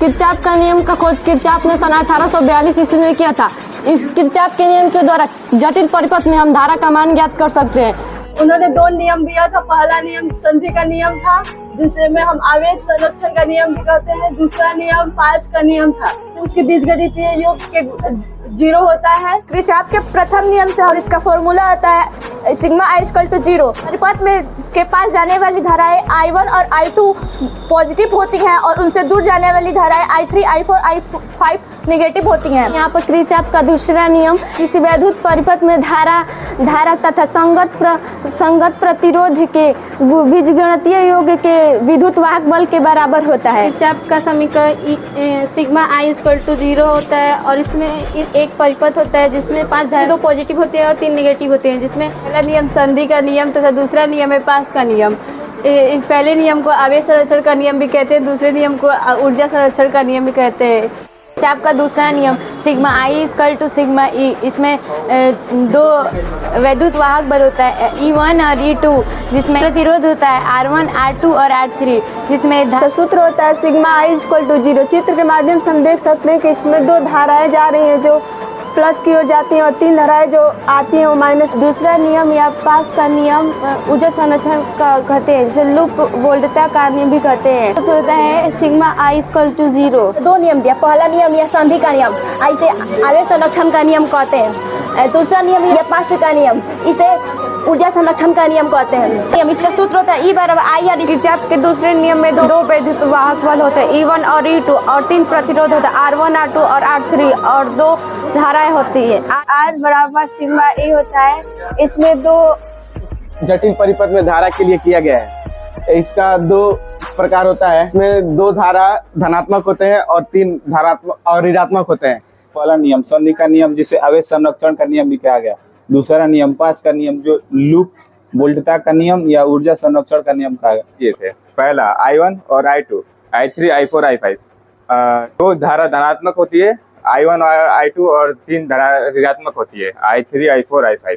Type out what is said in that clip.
Kirchhoff का नियम का खोज किरचॉफ ने सन 1842 ईस्वी में किया था। इस किरचॉफ के नियम के द्वारा जटिल परिपथ में हम धारा का मान ज्ञात कर सकते हैं। उन्होंने दो नियम दिया था। पहला नियम संधि का नियम था, जिसे में हम आवेश संरक्षण का नियम भी कहते हैं। दूसरा नियम पार्स का नियम था। उसके बीजगणितीय योग के 0 होता है। किरचॉफ के प्रथम नियम से, और इसका फॉर्मूला आता है सिग्मा आई इक्वल टू 0। परिपथ में के पास जाने वाली धाराएं I1 और I2 पॉजिटिव होती हैं और उनसे दूर जाने वाली धाराएं I3, I4, I5 नेगेटिव होती हैं। यहाँ पर किरचॉफ का दूसरा नियम किसी वैद्युत परिपथ में धारा तथा संगत प्रतिरोध के बीजगणितीय योग के विद्युत वाहक बल के बराबर होता है। किरचॉफ का समीकरण सिग्मा आई इक्वल टू 0 होता है और इसमें एक परिपथ होता है जिसमें 5 धाराएं, 2 पॉजिटिव होते हैं और 3 नेगेटिव होते हैं, जिसमें पहला नियम संधि का नियम तथा दूसरा नियम है पास का नियम। पहले नियम को आवेश संरक्षण का नियम भी कहते हैं, दूसरे नियम को ऊर्जा संरक्षण का नियम भी कहते हैं। किरचॉफ का दूसरा नियम sigma I equal to sigma E, इसमें 2 वैद्युत वाहक बल होता है E1 और E2, जिसमें प्रतिरोध होता है R1, R2 और R3, जिसमें इसका सूत्र होता है सिग्मा आई इक्वल टू 0। चित्र के माध्यम से हम देख सकते हैं कि इसमें 2 धाराएं जा रही हैं जो प्लस की ओर जाती हैं और 3 धाराएं जो आती हैं वो माइनस। दूसरा नियम या पास का नियम ऊर्जा संरक्षण का कहते हैं, जिसे लूप वोल्टता का नियम भी कहते हैं। तो होता है सिग्मा आई इक्वल टू 0। 2 नियम दिया। पहला नियम या संधि का नियम, इसे आवेश संरक्षण का नियम कहते हैं। दूसरा नियम या पार्श्व का नियम, इसे ऊर्जा संरक्षण का नियम कहते हैं। नियम इसका सूत्र होता है E बराबर I और किरचॉफ के दूसरे नियम में 2 वैद्युत वाहक बल होते हैं E1 और E2 और 3 प्रतिरोध होता है R1, R2 और R3 और 2 धाराएं होती है। R बराबर सिग्मा E होता है। इसमें 2 जटिल परिपथ में धारा के लिए किया गया है। इसका 2 प्रकार होता है। इसमें 2 धारा धनात्मक होते हैं और 3 धारात्मक और ऋणात्मक होते हैं। पहला नियम संधि का नियम, जिसे आवेश संरक्षण का नियम भी कहा गया। दूसरा नियम पास का नियम, जो लूप वोल्टता का नियम या ऊर्जा संरक्षण का नियम कहा ये थे। पहला I1 और I2, I3, I4, I5। 2 धारा धनात्मक होती है I1 और I2 और 3 धारा ऋणात्मक होती है I3, I4, I5।